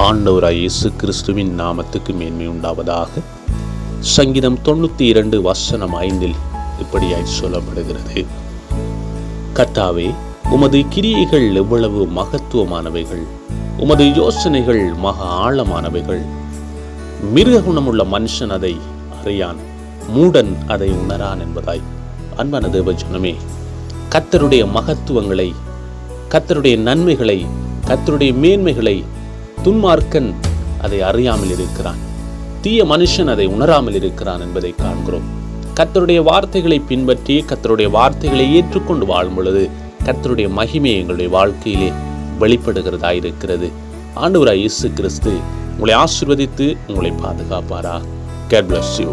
ஆண்டவராய் இயேசு கிறிஸ்துவின் நாமத்துக்கு மேன்மை உண்டாவதாக. சங்கீதம் 92 வசனம் 5 இப்படியாய் சொல்லப்படுகிறது. கர்த்தாவே, உமது கிரியைகள் எவ்வளவு மகத்துவமானவைகள், உமது யோசனைகள் மகா ஆழமானவைகள். மிருக குணமுள்ள மனுஷன் அதை அறியான், மூடன் அதை உணரான் என்பதாய். அன்பான தேவஜனமே, கர்த்தருடைய மகத்துவங்களை, கர்த்தருடைய நன்மைகளை, கர்த்தருடைய மேன்மைகளை துன்மார்க்கன் அதை அறியாமல் இருக்கிறான், தீய மனுஷன் அதை உணராமல் இருக்கிறான் என்பதை காண்கிறோம். கர்த்தருடைய வார்த்தைகளை பின்பற்றி கர்த்தருடைய வார்த்தைகளை ஏற்றுக்கொண்டு வாழும் பொழுது கர்த்தருடைய மகிமை எங்களுடைய வாழ்க்கையிலே வெளிப்படுகிறதாயிருக்கிறது. ஆண்டவராய் இயேசு கிறிஸ்து உங்களை ஆசீர்வதித்து உங்களை பாதுகாப்பாரா. God bless you.